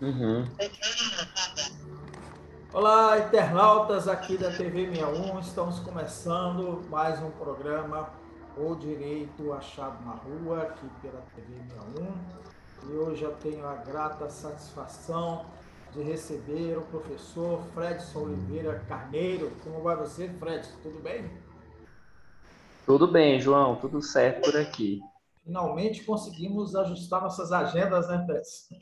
Uhum. Olá, internautas aqui da TV 61. Estamos começando mais um programa O Direito Achado na Rua, aqui pela TV 61. E hoje eu tenho a grata satisfação de receber o professor Fredson Oliveira Carneiro. Como vai você, Fredson? Tudo bem? Tudo bem, João, tudo certo por aqui. Finalmente conseguimos ajustar nossas agendas, né, Fredson?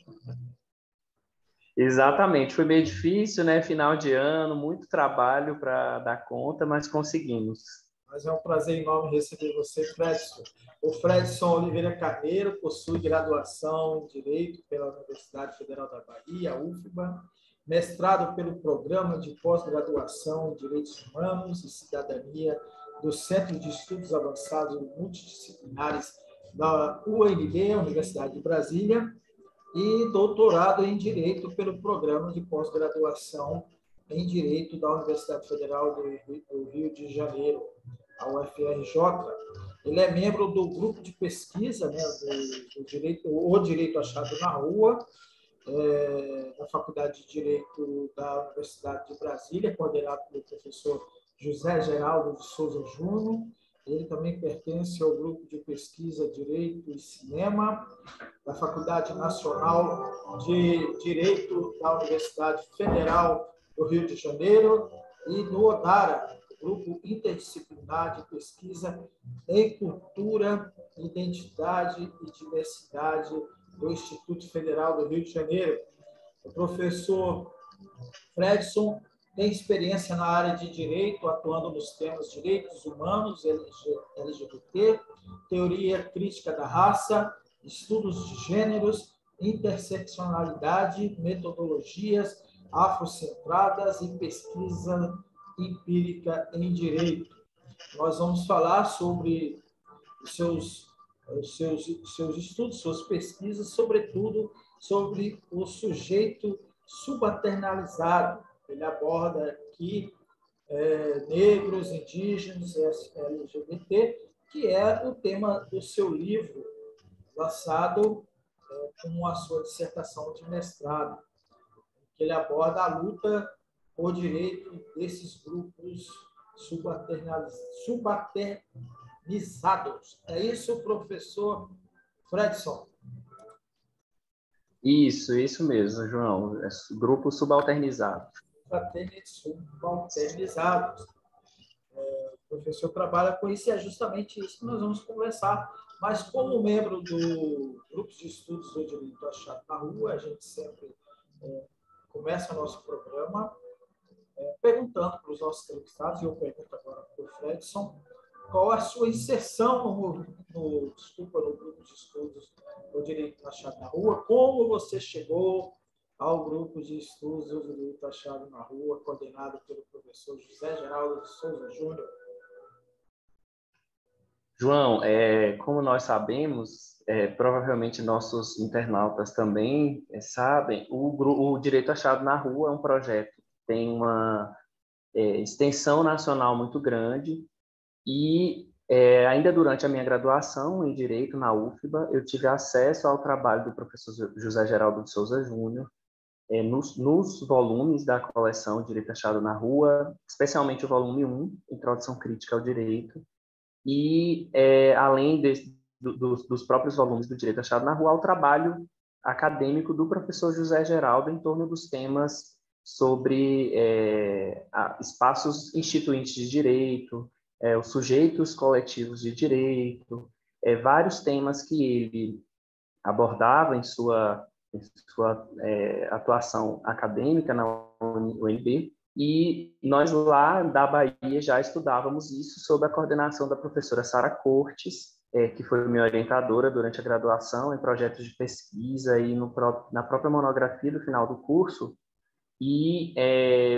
Exatamente, foi meio difícil, né? Final de ano, muito trabalho para dar conta, mas conseguimos. Mas é um prazer enorme receber você, Fredson. O Fredson Oliveira Carneiro possui graduação em Direito pela Universidade Federal da Bahia, UFBA, mestrado pelo Programa de Pós-Graduação em Direitos Humanos e Cidadania do Centro de Estudos Avançados Multidisciplinares da UNB, Universidade de Brasília, e doutorado em Direito pelo Programa de Pós-Graduação em Direito da Universidade Federal do Rio de Janeiro, a UFRJ. Ele é membro do grupo de pesquisa, né, do direito, o Direito Achado na Rua, da Faculdade de Direito da Universidade de Brasília, coordenado pelo professor José Geraldo de Souza Júnior. Ele também pertence ao grupo de pesquisa Direito e Cinema, da Faculdade Nacional de Direito da Universidade Federal do Rio de Janeiro e do ODARA, Grupo Interdisciplinar de Pesquisa em Cultura, Identidade e Diversidade do Instituto Federal do Rio de Janeiro. O professor Fredson tem experiência na área de direito, atuando nos temas direitos humanos, LGBT, teoria crítica da raça, estudos de gêneros, interseccionalidade, metodologias afrocentradas e pesquisa empírica em direito. Nós vamos falar sobre os seus estudos, suas pesquisas, sobretudo sobre o sujeito subalternalizado. Ele aborda aqui negros, indígenas, LGBT, que é o tema do seu livro, lançado como a sua dissertação de mestrado, que ele aborda a luta por direito desses grupos subalternizados. É isso, professor Fredson? Isso mesmo, João. É grupo subalternizado. Subalternizados. O professor trabalha com isso e é justamente isso que nós vamos conversar. Mas como membro do grupo de estudos do direito achado na rua, a gente sempre começa o nosso programa perguntando para os nossos entrevistados, e eu pergunto agora para o Fredson, qual a sua inserção no grupo de estudos do direito achado na rua, como você chegou ao grupo de estudos do direito achado na rua, coordenado pelo professor José Geraldo de Souza Júnior. João, como nós sabemos, provavelmente nossos internautas também sabem, o Direito Achado na Rua é um projeto que tem uma extensão nacional muito grande. E ainda durante a minha graduação em Direito na UFBA, eu tive acesso ao trabalho do professor José Geraldo de Souza Júnior, nos volumes da coleção Direito Achado na Rua, especialmente o volume 1, Introdução Crítica ao Direito, e além dos próprios volumes do Direito Achado na Rua, ao trabalho acadêmico do professor José Geraldo em torno dos temas sobre espaços instituintes de direito, os sujeitos coletivos de direito, vários temas que ele abordava em sua atuação acadêmica na UNB, e nós lá da Bahia já estudávamos isso sob a coordenação da professora Sara Cortes, que foi minha orientadora durante a graduação em projetos de pesquisa e na própria monografia do final do curso. E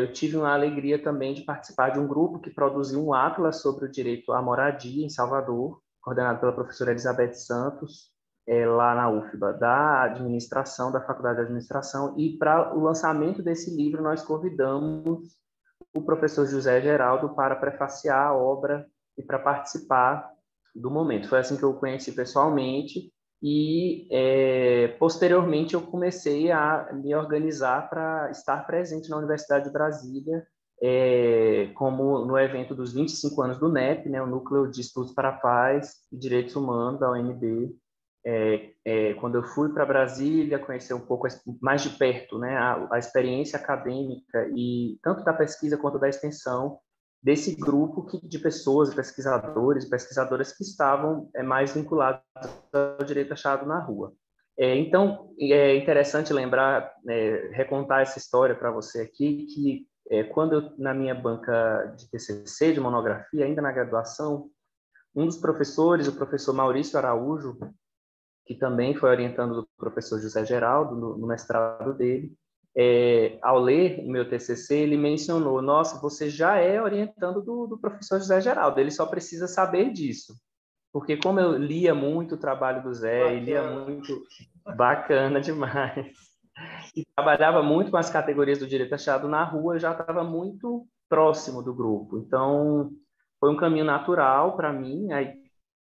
eu tive uma alegria também de participar de um grupo que produziu um atlas sobre o direito à moradia em Salvador, coordenado pela professora Elizabeth Santos, lá na UFBA, da administração, da Faculdade de Administração. E para o lançamento desse livro, nós convidamos o professor José Geraldo para prefaciar a obra e para participar do momento. Foi assim que eu o conheci pessoalmente, E, posteriormente, eu comecei a me organizar para estar presente na Universidade de Brasília, como no evento dos 25 anos do NEP, né, o Núcleo de Estudos para a Paz e Direitos Humanos, da UNB. Quando eu fui para Brasília, conhecer um pouco mais de perto, né, a experiência acadêmica, e tanto da pesquisa quanto da extensão, desse grupo de pessoas, pesquisadores e pesquisadoras que estavam mais vinculados ao direito achado na rua. Então, é interessante lembrar, recontar essa história para você aqui, que quando eu, na minha banca de TCC, de monografia, ainda na graduação, um dos professores, o professor Maurício Araújo, que também foi orientando do professor José Geraldo no mestrado dele, ao ler o meu TCC, ele mencionou: nossa, você já é orientando do professor José Geraldo, ele só precisa saber disso. Porque como eu lia muito o trabalho do Zé, e lia Bacana. muito, bacana demais, e trabalhava muito com as categorias do direito achado na rua, eu já estava muito próximo do grupo. Então, foi um caminho natural para mim. Aí,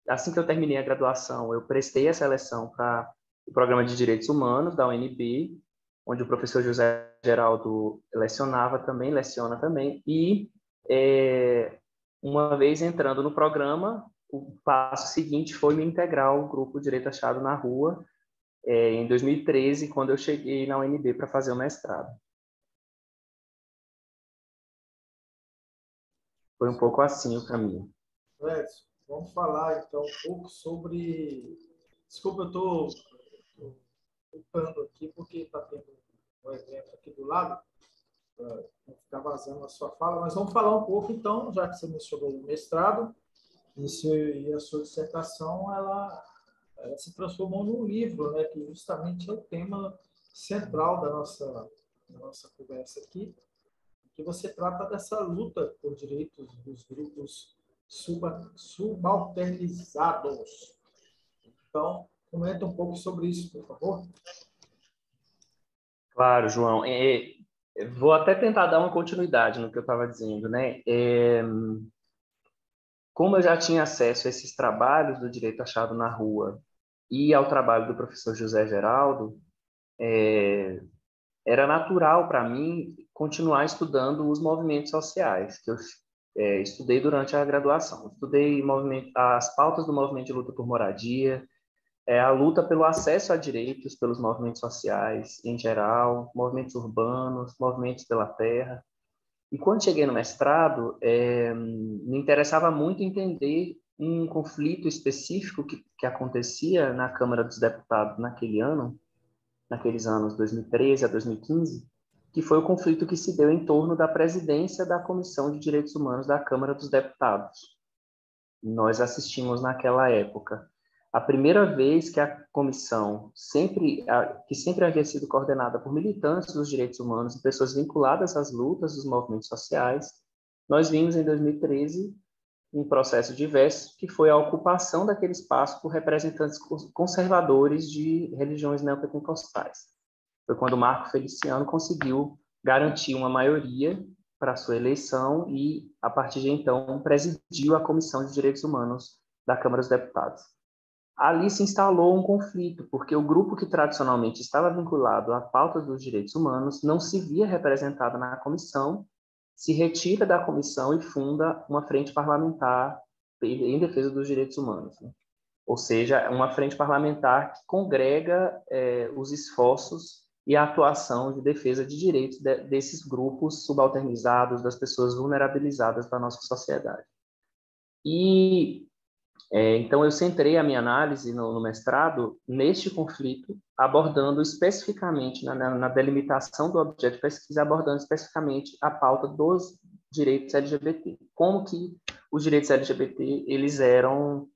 assim que eu terminei a graduação, eu prestei a seleção para o programa de Direitos Humanos da UNB, onde o professor José Geraldo lecionava também, leciona também, e uma vez entrando no programa, o passo seguinte foi me integrar ao grupo Direito Achado na Rua, em 2013, quando eu cheguei na UNB para fazer o mestrado. Foi um pouco assim o caminho. Edson, vamos falar então um pouco sobre. Desculpa, eu estou voltando aqui porque está tendo um evento aqui do lado, para não ficar vazando a sua fala, mas vamos falar um pouco então, já que você mencionou o mestrado, e a sua dissertação, ela se transformou num livro, né, que justamente é o tema central da nossa conversa aqui, que você trata dessa luta por direitos dos grupos subalternizados. Então, comenta um pouco sobre isso, por favor. Claro, João. Vou até tentar dar uma continuidade no que eu estava dizendo, né? Como eu já tinha acesso a esses trabalhos do direito achado na rua e ao trabalho do professor José Geraldo, era natural para mim continuar estudando os movimentos sociais que eu estudei durante a graduação. Estudei as pautas do movimento de luta por moradia, a luta pelo acesso a direitos pelos movimentos sociais em geral, movimentos urbanos, movimentos pela terra. E quando cheguei no mestrado, me interessava muito entender um conflito específico que acontecia na Câmara dos Deputados naquele ano, naqueles anos 2013 a 2015, que foi o conflito que se deu em torno da presidência da Comissão de Direitos Humanos da Câmara dos Deputados. Nós assistimos naquela época a primeira vez que a comissão, que sempre havia sido coordenada por militantes dos direitos humanos e pessoas vinculadas às lutas dos movimentos sociais, nós vimos em 2013 um processo diverso que foi a ocupação daquele espaço por representantes conservadores de religiões neopentecostais. Foi quando Marco Feliciano conseguiu garantir uma maioria para a sua eleição e, a partir de então, presidiu a Comissão de Direitos Humanos da Câmara dos Deputados. Ali se instalou um conflito, porque o grupo que tradicionalmente estava vinculado à pauta dos direitos humanos não se via representado na comissão, se retira da comissão e funda uma frente parlamentar em defesa dos direitos humanos, né? Ou seja, uma frente parlamentar que congrega os esforços e a atuação de defesa de direitos desses grupos subalternizados, das pessoas vulnerabilizadas da nossa sociedade. E então eu centrei a minha análise no mestrado neste conflito, abordando especificamente na delimitação do objeto de pesquisa, abordando especificamente a pauta dos direitos LGBT, como que os direitos LGBT eles eram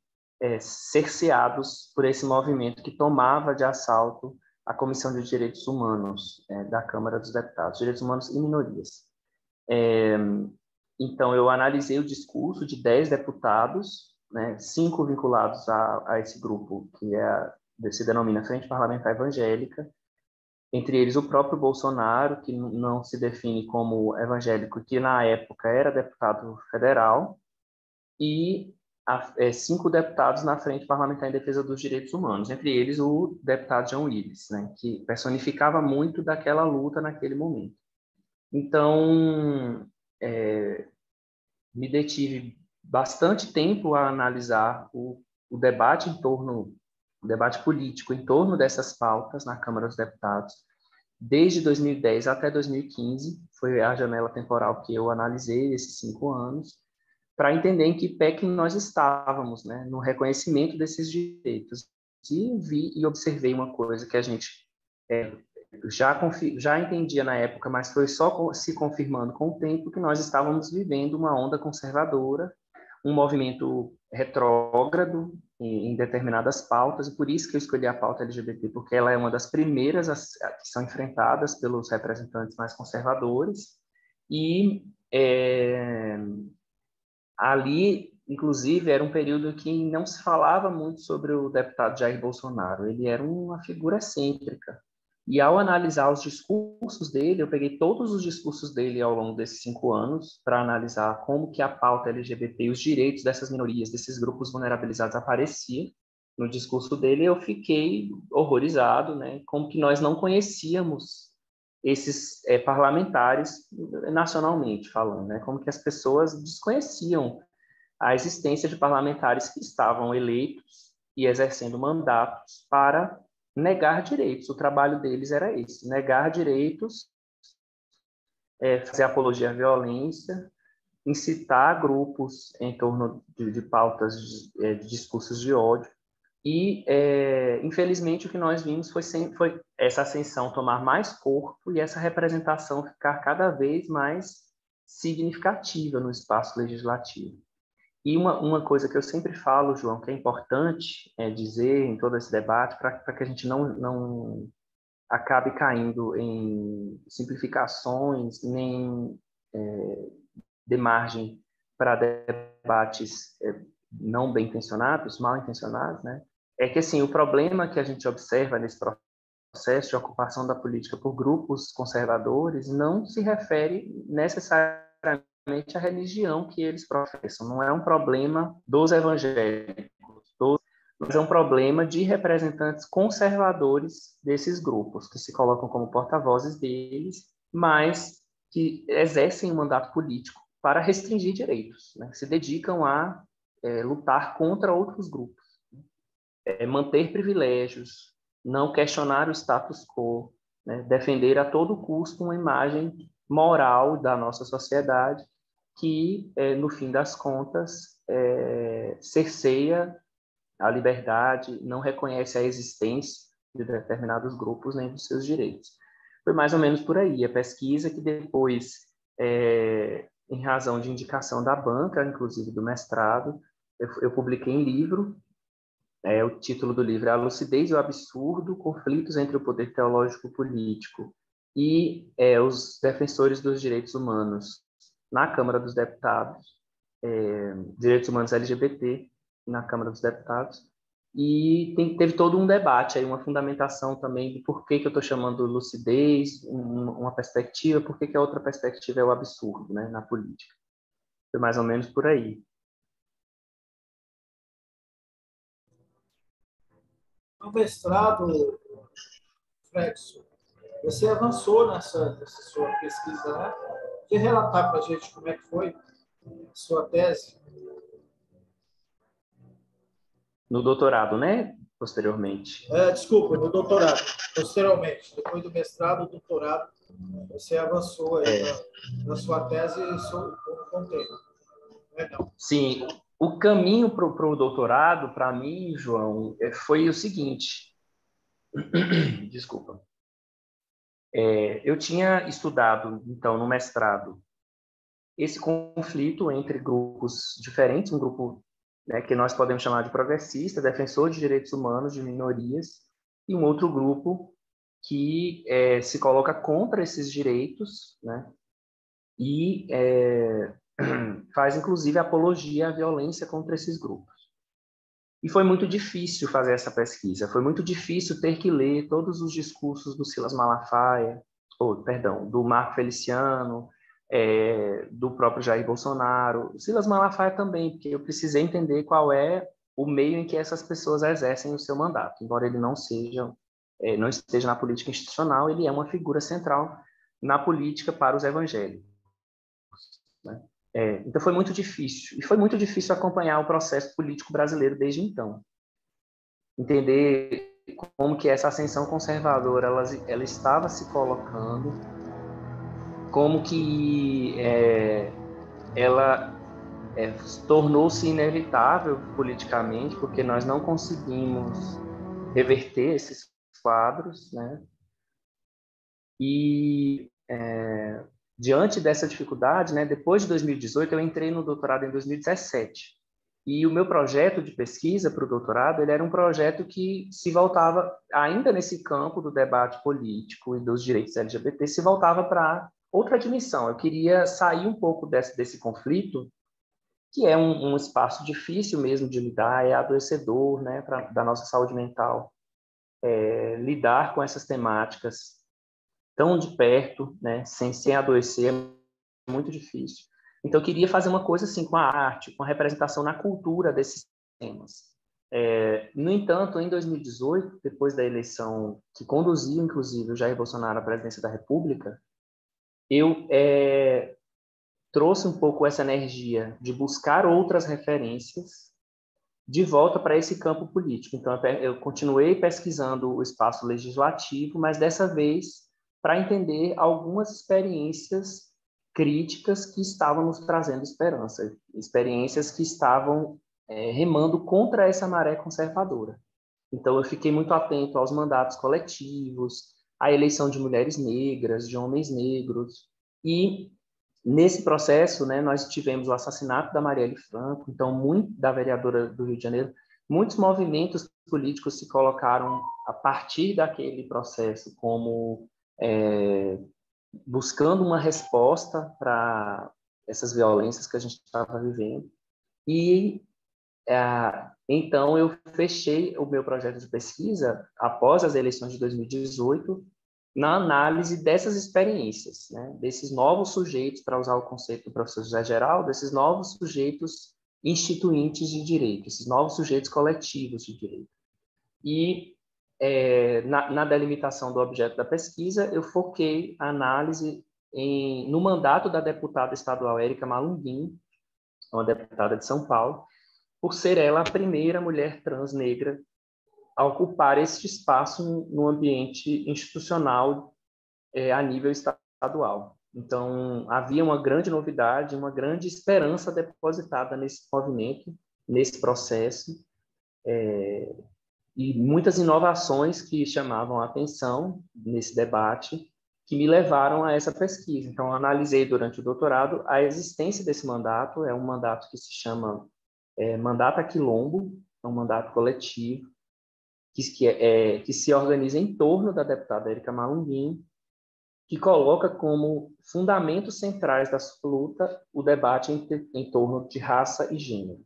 cerceados por esse movimento que tomava de assalto a Comissão de Direitos Humanos da Câmara dos Deputados, Direitos Humanos e Minorias. Então, eu analisei o discurso de 10 deputados, né, 5 vinculados a esse grupo, se denomina Frente Parlamentar Evangélica, entre eles o próprio Bolsonaro, que não se define como evangélico, que na época era deputado federal, e 5 deputados na Frente Parlamentar em Defesa dos Direitos Humanos, entre eles o deputado João Willis, né, que personificava muito daquela luta naquele momento. Então, me detive bastante tempo a analisar o debate o debate político em torno dessas pautas na Câmara dos Deputados, desde 2010 até 2015, foi a janela temporal que eu analisei esses 5 anos, para entender em que pé que nós estávamos, né, no reconhecimento desses direitos. E vi e observei uma coisa que a gente já entendia na época, mas foi só se confirmando com o tempo, que nós estávamos vivendo uma onda conservadora, um movimento retrógrado em determinadas pautas, e por isso que eu escolhi a pauta LGBT, porque ela é uma das primeiras que são enfrentadas pelos representantes mais conservadores, e ali, inclusive, era um período que não se falava muito sobre o deputado Jair Bolsonaro. Ele era uma figura excêntrica. E ao analisar os discursos dele, eu peguei todos os discursos dele ao longo desses 5 anos para analisar como que a pauta LGBT e os direitos dessas minorias, desses grupos vulnerabilizados aparecia no discurso dele. E eu fiquei horrorizado, né? Como que nós não conhecíamos esses parlamentares nacionalmente falando, né? Como que as pessoas desconheciam a existência de parlamentares que estavam eleitos e exercendo mandatos para negar direitos. O trabalho deles era esse, negar direitos, fazer apologia à violência, incitar grupos em torno de pautas de discursos de ódio. E, infelizmente, o que nós vimos foi essa ascensão tomar mais corpo e essa representação ficar cada vez mais significativa no espaço legislativo. E uma coisa que eu sempre falo, João, que é importante dizer em todo esse debate, para que a gente não acabe caindo em simplificações, nem de margem para debates não bem intencionados, mal intencionados, né? É que assim, o problema que a gente observa nesse processo de ocupação da política por grupos conservadores não se refere necessariamente à religião que eles professam. Não é um problema dos evangélicos, mas é um problema de representantes conservadores desses grupos, que se colocam como porta-vozes deles, mas que exercem um mandato político para restringir direitos, né? Se dedicam a lutar contra outros grupos, manter privilégios, não questionar o status quo, né? Defender a todo custo uma imagem moral da nossa sociedade que, no fim das contas, cerceia a liberdade, não reconhece a existência de determinados grupos nem dos seus direitos. Foi mais ou menos por aí. A pesquisa que depois, em razão de indicação da banca, inclusive do mestrado, eu publiquei em livro. O título do livro é A Lucidez e o Absurdo, Conflitos entre o Poder Teológico e Político e os Defensores dos Direitos Humanos na Câmara dos Deputados, Direitos Humanos LGBT na Câmara dos Deputados, e teve todo um debate, aí, uma fundamentação também de por que eu estou chamando lucidez, uma perspectiva, por que a outra perspectiva é o absurdo, né, na política. Foi mais ou menos por aí. No mestrado, Fredson, você avançou nessa sua pesquisa, né? Quer relatar para a gente como é que foi a sua tese? No doutorado, né? Posteriormente. Desculpa, no doutorado. Posteriormente, depois do mestrado, doutorado, você avançou aí na sua tese com o tema. Não. Sim, o caminho para o doutorado, para mim, João, foi o seguinte. Desculpa. Eu tinha estudado, então, no mestrado, esse conflito entre grupos diferentes, um grupo, né, que nós podemos chamar de progressista, defensor de direitos humanos de minorias, e um outro grupo que se coloca contra esses direitos, né, e faz, inclusive, apologia à violência contra esses grupos. E foi muito difícil fazer essa pesquisa, foi muito difícil ter que ler todos os discursos do Silas Malafaia, do Marco Feliciano, do próprio Jair Bolsonaro, Silas Malafaia também, porque eu precisei entender qual é o meio em que essas pessoas exercem o seu mandato. Embora ele não esteja na política institucional, ele é uma figura central na política para os evangélicos, né? Então foi muito difícil, e foi muito difícil acompanhar o processo político brasileiro desde então. Entender como que essa ascensão conservadora ela estava se colocando, como que ela tornou-se inevitável politicamente, porque nós não conseguimos reverter esses quadros, né? E diante dessa dificuldade, né, depois de 2018, eu entrei no doutorado em 2017. E o meu projeto de pesquisa para o doutorado, ele era um projeto que se voltava, ainda nesse campo do debate político e dos direitos LGBT, se voltava para outra dimensão. Eu queria sair um pouco desse conflito, que é um espaço difícil mesmo de lidar, é adoecedor, né, da nossa saúde mental. Lidar com essas temáticas tão de perto, né, sem adoecer, é muito difícil. Então, eu queria fazer uma coisa assim com a arte, com a representação na cultura desses temas. No entanto, em 2018, depois da eleição que conduziu, inclusive, o Jair Bolsonaro à presidência da República, eu trouxe um pouco essa energia de buscar outras referências de volta para esse campo político. Então, eu continuei pesquisando o espaço legislativo, mas dessa vez para entender algumas experiências críticas que estavam nos trazendo esperança, experiências que estavam remando contra essa maré conservadora. Então, eu fiquei muito atento aos mandatos coletivos, à eleição de mulheres negras, de homens negros, e nesse processo, né, nós tivemos o assassinato da Marielle Franco, então, da vereadora do Rio de Janeiro, muitos movimentos políticos se colocaram a partir daquele processo como buscando uma resposta para essas violências que a gente estava vivendo. E então eu fechei o meu projeto de pesquisa após as eleições de 2018 na análise dessas experiências, né? Desses novos sujeitos, para usar o conceito do professor José Geraldo, desses novos sujeitos instituintes de direito, esses novos sujeitos coletivos de direito. E na delimitação do objeto da pesquisa, eu foquei a análise no mandato da deputada estadual Érica Malunguinho, uma deputada de São Paulo, por ser ela a primeira mulher trans negra a ocupar este espaço no ambiente institucional a nível estadual. Então, havia uma grande novidade, uma grande esperança depositada nesse movimento, nesse processo, e muitas inovações que chamavam a atenção nesse debate, que me levaram a essa pesquisa. Então, eu analisei durante o doutorado a existência desse mandato, é um mandato que se chama Mandato Aquilombo, é um mandato coletivo, que se organiza em torno da deputada Érica Malunguinho, que coloca como fundamentos centrais da sua luta o debate em torno de raça e gênero.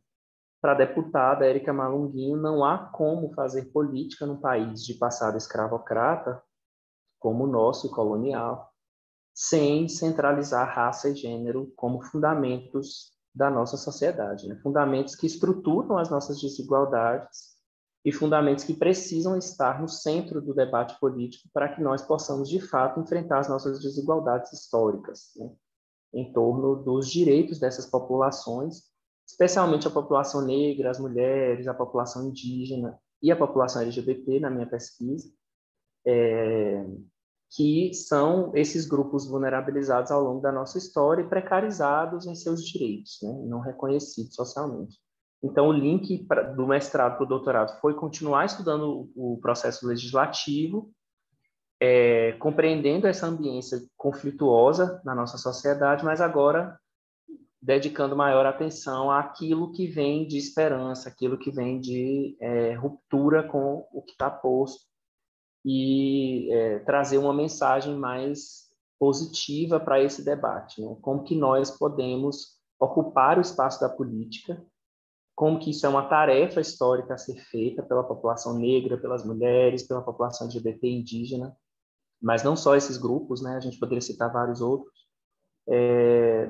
Para a deputada Érica Malunguinho, não há como fazer política num país de passado escravocrata, como o nosso, colonial, sem centralizar raça e gênero como fundamentos da nossa sociedade, né? Fundamentos que estruturam as nossas desigualdades e fundamentos que precisam estar no centro do debate político para que nós possamos, de fato, enfrentar as nossas desigualdades históricas, né? Em torno dos direitos dessas populações, especialmente a população negra, as mulheres, a população indígena e a população LGBT, na minha pesquisa, que são esses grupos vulnerabilizados ao longo da nossa história e precarizados em seus direitos, né? Não reconhecidos socialmente. Então, o link do mestrado para o doutorado foi continuar estudando o processo legislativo, compreendendo essa ambiência conflituosa na nossa sociedade, mas agora dedicando maior atenção àquilo que vem de esperança, aquilo que vem de ruptura com o que está posto, e trazer uma mensagem mais positiva para esse debate, né? Como que nós podemos ocupar o espaço da política, como que isso é uma tarefa histórica a ser feita pela população negra, pelas mulheres, pela população LGBT indígena, mas não só esses grupos, né? A gente poderia citar vários outros,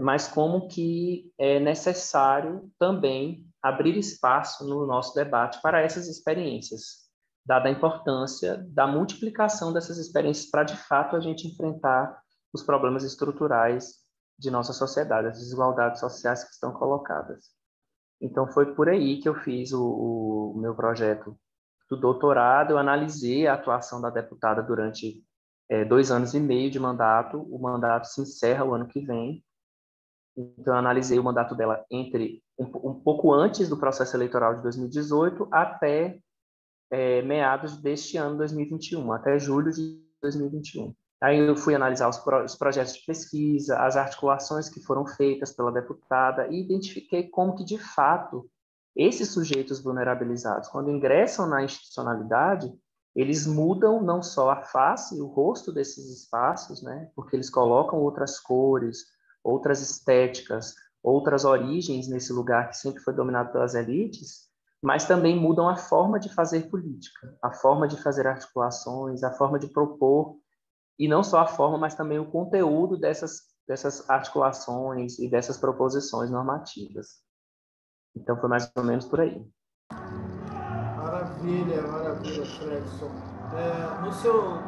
mas como que é necessário também abrir espaço no nosso debate para essas experiências, dada a importância da multiplicação dessas experiências para, de fato, a gente enfrentar os problemas estruturais de nossa sociedade, as desigualdades sociais que estão colocadas. Então, foi por aí que eu fiz o meu projeto do doutorado. Eu analisei a atuação da deputada durante 2 anos e meio de mandato. O mandato se encerra o ano que vem. Então, eu analisei o mandato dela entre um pouco antes do processo eleitoral de 2018 até meados deste ano, 2021, até julho de 2021. Aí eu fui analisar os projetos de pesquisa, as articulações que foram feitas pela deputada e identifiquei como que, de fato, esses sujeitos vulnerabilizados, quando ingressam na institucionalidade, eles mudam não só a face, o rosto desses espaços, né, porque eles colocam outras cores, outras estéticas, outras origens nesse lugar que sempre foi dominado pelas elites, mas também mudam a forma de fazer política, a forma de fazer articulações, a forma de propor, e não só a forma, mas também o conteúdo dessas articulações e dessas proposições normativas. Então, foi mais ou menos por aí. Maravilha, maravilha, Fredson.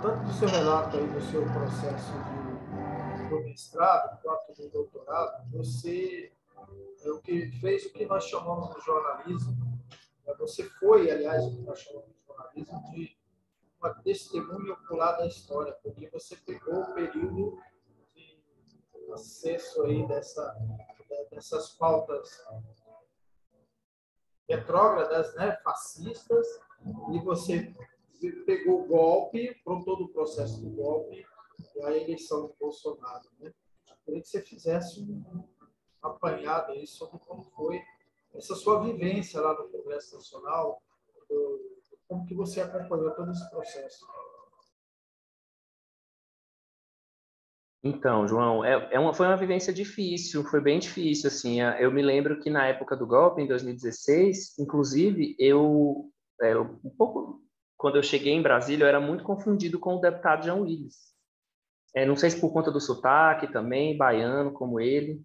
Tanto no seu relato aí, no seu processo do mestrado, quanto do doutorado, você o que fez o que nós chamamos de jornalismo. Você foi, aliás, o que nós chamamos de jornalismo, de uma testemunha ocular da história, porque você pegou o período de acesso aí dessas pautas retrógradas, né, fascistas, e você pegou o golpe, por todo o processo do golpe, e a eleição de Bolsonaro. Né? Eu queria que você fizesse um apanhado aí sobre como foi essa sua vivência lá no Congresso Nacional, como que você acompanhou todo esse processo. Então, João, foi uma vivência difícil, foi bem difícil, assim. Eu me lembro que na época do golpe, em 2016, inclusive, um pouco, quando eu cheguei em Brasília, eu era muito confundido com o deputado João Willis. Não sei se por conta do sotaque também, baiano como ele.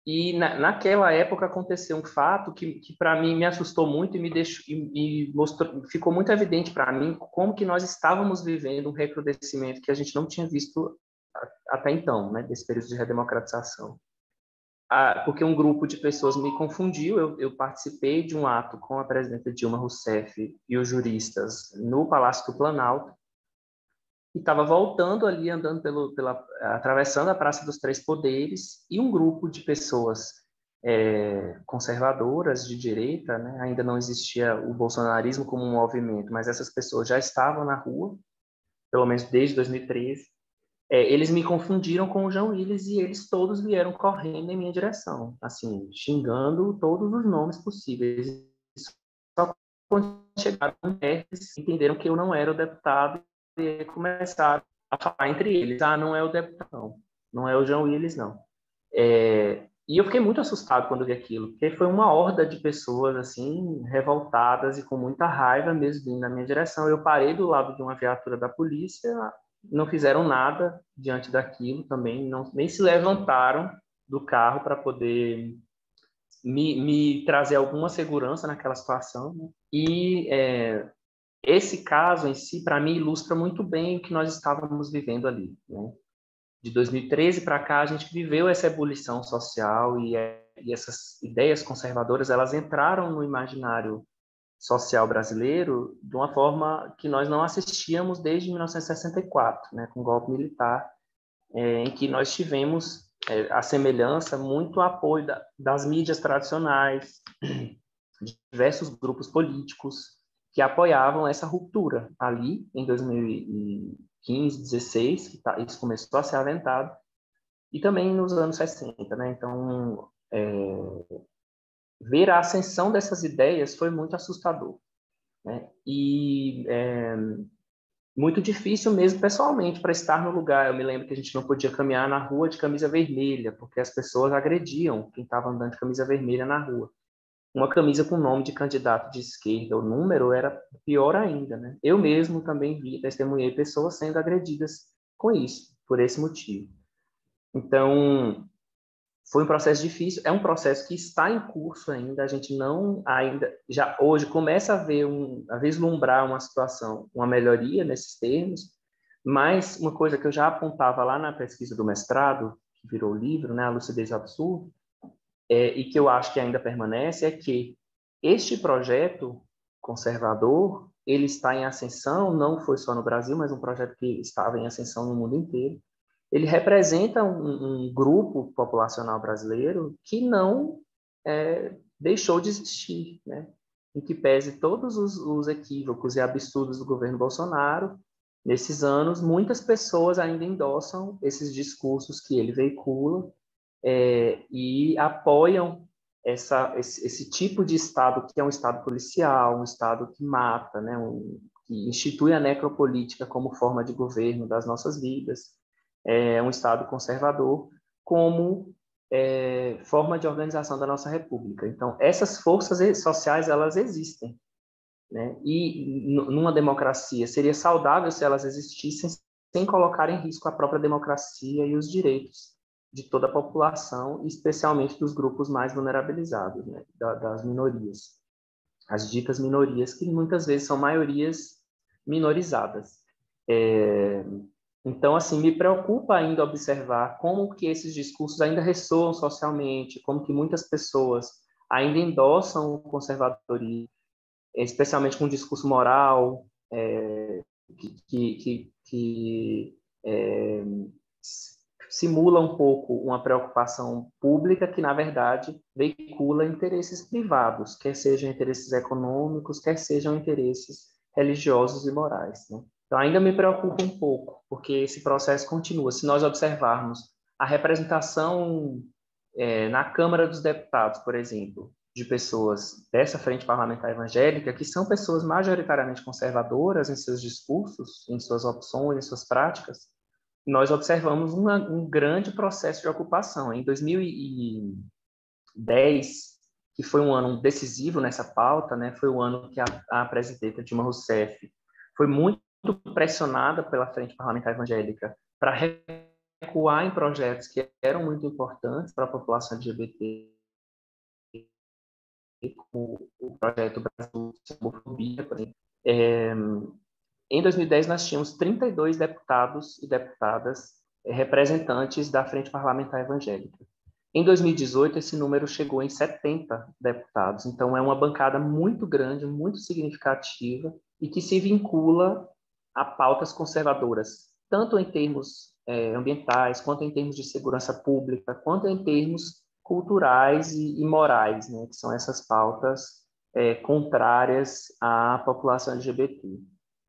E naquela época aconteceu um fato que para mim me assustou muito e me deixou e mostrou, ficou muito evidente para mim como que nós estávamos vivendo um recrudescimento que a gente não tinha visto até então, né, desse período de redemocratização. Porque um grupo de pessoas me confundiu, eu participei de um ato com a presidenta Dilma Rousseff e os juristas no Palácio do Planalto, e estava voltando ali, andando atravessando a Praça dos Três Poderes, e um grupo de pessoas conservadoras de direita, né, ainda não existia o bolsonarismo como um movimento, mas essas pessoas já estavam na rua, pelo menos desde 2013. Eles me confundiram com o João Willis e eles todos vieram correndo em minha direção, assim, xingando todos os nomes possíveis. Só quando chegaram eles entenderam que eu não era o deputado e começaram a falar entre eles: não é o deputado, não é o João Willis, não. E eu fiquei muito assustado quando vi aquilo, porque foi uma horda de pessoas assim revoltadas e com muita raiva mesmo vindo na minha direção. Eu parei do lado de uma viatura da polícia, não fizeram nada diante daquilo também, nem se levantaram do carro para poder me trazer alguma segurança naquela situação. Né? E esse caso em si, para mim, ilustra muito bem o que nós estávamos vivendo ali. Né? De 2013 para cá, a gente viveu essa ebulição social e essas ideias conservadoras, elas entraram no imaginário social brasileiro de uma forma que nós não assistíamos desde 1964, né, com o golpe militar, em que nós tivemos a semelhança, muito apoio das mídias tradicionais, de diversos grupos políticos que apoiavam essa ruptura ali em 2015, 16, isso começou a ser aventado, e também nos anos 60, né? Então, ver a ascensão dessas ideias foi muito assustador, né? E muito difícil mesmo pessoalmente para estar no lugar. Eu me lembro que a gente não podia caminhar na rua de camisa vermelha, porque as pessoas agrediam quem estava andando de camisa vermelha na rua. Uma camisa com nome de candidato de esquerda, o número era pior ainda, né? Eu mesmo também testemunhei pessoas sendo agredidas com isso, por esse motivo. Então, Foi um processo difícil, é um processo que está em curso ainda, a gente não ainda, já hoje começa a vislumbrar uma situação, uma melhoria nesses termos, mas uma coisa que eu já apontava lá na pesquisa do mestrado, que virou livro, né, A Lucidez e o Absurdo, e que eu acho que ainda permanece, é que este projeto conservador, ele está em ascensão, não foi só no Brasil, mas um projeto que estava em ascensão no mundo inteiro. Ele representa um grupo populacional brasileiro que não deixou de existir, né? Em que pese todos os equívocos e absurdos do governo Bolsonaro, nesses anos, muitas pessoas ainda endossam esses discursos que ele veicula e apoiam esse tipo de Estado que é um Estado policial, um Estado que mata, né? Que institui a necropolítica como forma de governo das nossas vidas, um Estado conservador como forma de organização da nossa República. Então, essas forças sociais, elas existem, né? E numa democracia seria saudável se elas existissem sem colocar em risco a própria democracia e os direitos de toda a população, especialmente dos grupos mais vulnerabilizados, né? Das minorias, as ditas minorias, que muitas vezes são maiorias minorizadas. Então, assim, me preocupa ainda observar como que esses discursos ainda ressoam socialmente, como que muitas pessoas ainda endossam o conservadorismo, especialmente com um discurso moral, que simula um pouco uma preocupação pública que, na verdade, veicula interesses privados, quer sejam interesses econômicos, quer sejam interesses religiosos e morais, né? Então, ainda me preocupa um pouco, porque esse processo continua. Se nós observarmos a representação na Câmara dos Deputados, por exemplo, de pessoas dessa frente parlamentar evangélica, que são pessoas majoritariamente conservadoras em seus discursos, em suas opções, em suas práticas, nós observamos um grande processo de ocupação. Em 2010, que foi um ano decisivo nessa pauta, né, foi o ano que a presidenta Dilma Rousseff foi muito pressionada pela Frente Parlamentar Evangélica para recuar em projetos que eram muito importantes para a população LGBT, como o projeto Brasil sem Homofobia, por exemplo. Em 2010, nós tínhamos 32 deputados e deputadas representantes da Frente Parlamentar Evangélica. Em 2018, esse número chegou em 70 deputados. Então, é uma bancada muito grande, muito significativa e que se vincula a pautas conservadoras, tanto em termos ambientais, quanto em termos de segurança pública, quanto em termos culturais e morais, né, que são essas pautas contrárias à população LGBT.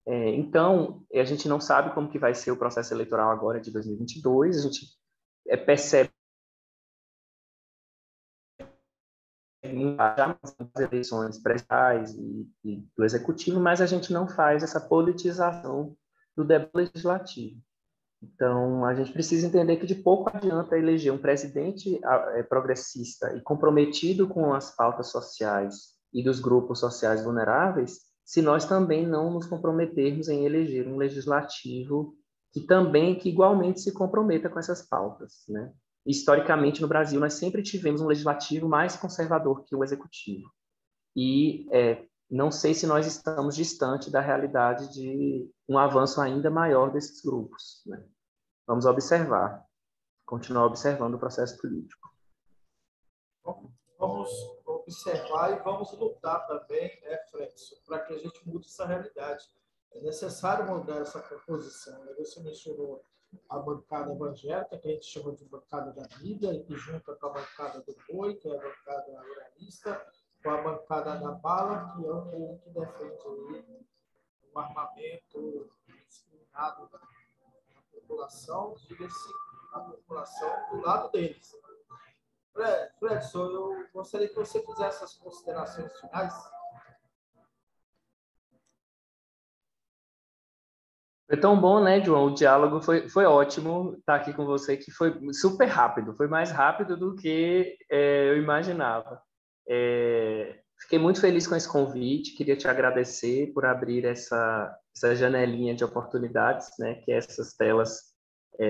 Então, a gente não sabe como que vai ser o processo eleitoral agora de 2022, a gente percebe já nas eleições presidenciais e do executivo, mas a gente não faz essa politização do debate legislativo. Então, a gente precisa entender que de pouco adianta eleger um presidente progressista e comprometido com as pautas sociais e dos grupos sociais vulneráveis, se nós também não nos comprometermos em eleger um legislativo que igualmente se comprometa com essas pautas, né? Historicamente, no Brasil, nós sempre tivemos um legislativo mais conservador que o executivo. E não sei se nós estamos distante da realidade de um avanço ainda maior desses grupos, né? Vamos observar, continuar observando o processo político. Vamos observar e vamos lutar também, né, Fredson, para que a gente mude essa realidade. É necessário mudar essa composição. Você mencionou a bancada evangélica, que a gente chama de bancada da Bíblia, e que junta com a bancada do boi, que é a bancada ruralista, com a bancada da bala, que é o povo que defende o armamento discriminado da população, diga-se a população do lado deles. Fredson, eu gostaria que você fizesse as considerações finais. Foi tão bom, né, João? O diálogo foi ótimo estar aqui com você, que foi super rápido, foi mais rápido do que eu imaginava. Fiquei muito feliz com esse convite, queria te agradecer por abrir essa janelinha de oportunidades, né, que essas telas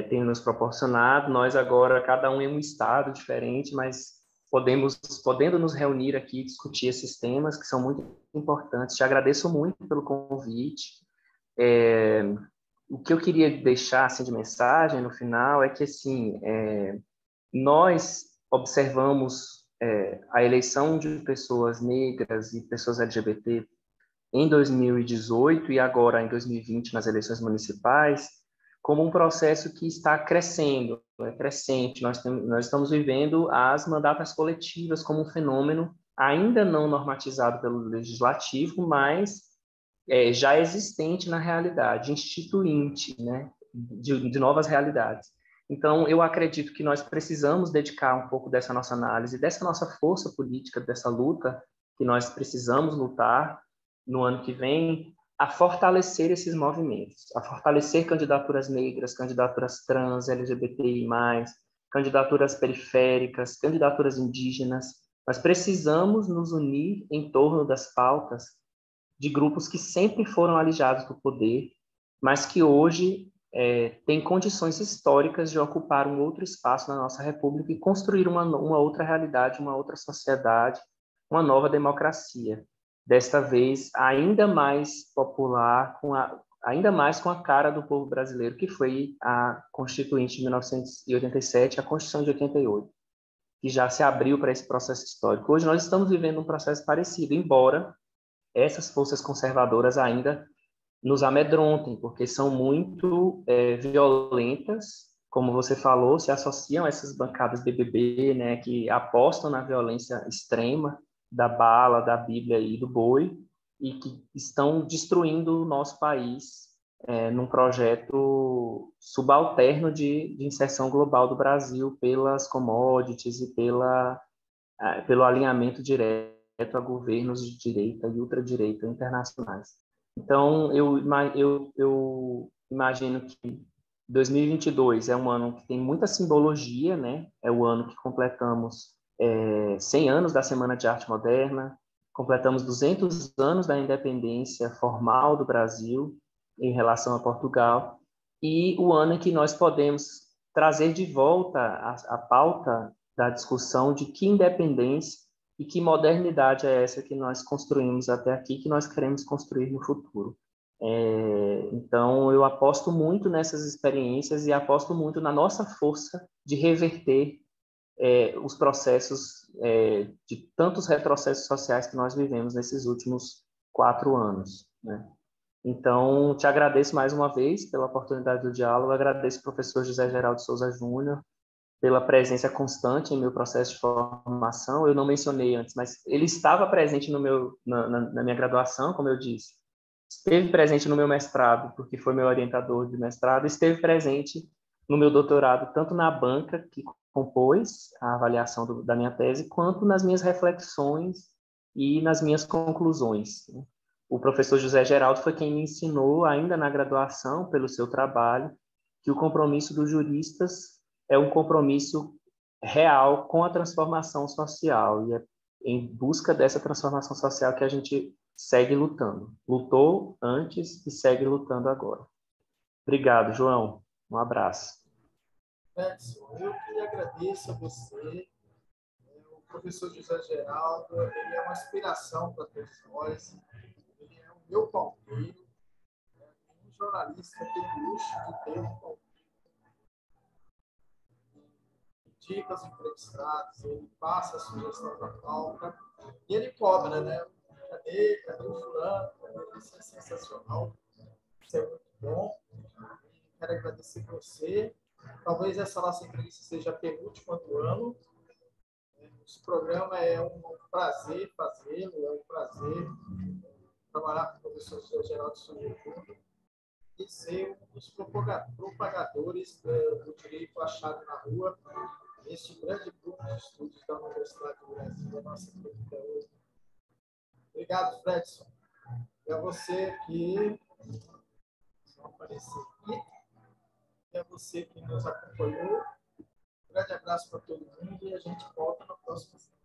tem nos proporcionado. Nós agora, cada um em um estado diferente, mas podendo nos reunir aqui e discutir esses temas que são muito importantes. Te agradeço muito pelo convite. O que eu queria deixar assim, de mensagem no final é que assim, nós observamos a eleição de pessoas negras e pessoas LGBT em 2018 e agora em 2020 nas eleições municipais como um processo que está crescendo, é crescente. Nós estamos vivendo as mandatas coletivas como um fenômeno ainda não normatizado pelo legislativo, mas já existente na realidade, instituinte, né, de novas realidades. Então, eu acredito que nós precisamos dedicar um pouco dessa nossa análise, dessa nossa força política, dessa luta que nós precisamos lutar no ano que vem, a fortalecer esses movimentos, a fortalecer candidaturas negras, candidaturas trans, LGBTI+, candidaturas periféricas, candidaturas indígenas. Nós precisamos nos unir em torno das pautas de grupos que sempre foram alijados do poder, mas que hoje têm condições históricas de ocupar um outro espaço na nossa República e construir uma outra realidade, uma outra sociedade, uma nova democracia. Desta vez, ainda mais popular, ainda mais com a cara do povo brasileiro, que foi a Constituinte de 1987, a Constituição de 88, que já se abriu para esse processo histórico. Hoje nós estamos vivendo um processo parecido, embora essas forças conservadoras ainda nos amedrontem, porque são muito violentas, como você falou, se associam a essas bancadas BBB, né, que apostam na violência extrema da bala, da Bíblia e do boi, e que estão destruindo o nosso país num projeto subalterno de inserção global do Brasil pelas commodities e pelo alinhamento direto a governos de direita e ultradireita internacionais. Então, eu imagino que 2022 é um ano que tem muita simbologia, né? É o ano que completamos 100 anos da Semana de Arte Moderna, completamos 200 anos da independência formal do Brasil em relação a Portugal, e o ano em que nós podemos trazer de volta a pauta da discussão de que independência e que modernidade é essa que nós construímos até aqui, que nós queremos construir no futuro. Então, eu aposto muito nessas experiências e aposto muito na nossa força de reverter os processos, de tantos retrocessos sociais que nós vivemos nesses últimos 4 anos, né? Então, te agradeço mais uma vez pela oportunidade do diálogo, agradeço ao professor José Geraldo Souza Júnior, pela presença constante em meu processo de formação. Eu não mencionei antes, mas ele estava presente na minha graduação, como eu disse. Esteve presente no meu mestrado, porque foi meu orientador de mestrado, esteve presente no meu doutorado, tanto na banca que compôs a avaliação da minha tese, quanto nas minhas reflexões e nas minhas conclusões. O professor José Geraldo foi quem me ensinou, ainda na graduação, pelo seu trabalho, que o compromisso dos juristas é um compromisso real com a transformação social, e é em busca dessa transformação social que a gente segue lutando. Lutou antes e segue lutando agora. Obrigado, João. Um abraço. Edson, eu que agradeço a você. O professor José Geraldo, ele é uma inspiração para todos nós. Ele é o meu palmeiro. Um jornalista tem o luxo de ter um palmeiro. Indica os entrevistados, ele passa a sugestão da pauta e ele cobra, né? Cadê o fulano? Isso é sensacional. Isso é muito bom. Quero agradecer a você. Talvez essa nossa entrevista seja a penúltima do ano. Esse programa é um prazer fazê-lo, é um prazer trabalhar com o professor José Geraldo Souza Júnior e ser um dos propagadores do direito achado na rua, este grande grupo de estudos da Universidade do Brasil, da nossa política hoje. Obrigado, Fredson. E a você que só aparecer aqui, e a você que nos acompanhou. Um grande abraço para todo mundo e a gente volta na próxima semana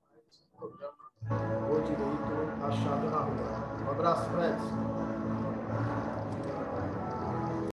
com mais um programa O Direito Achado na Rua. Um abraço, Fredson.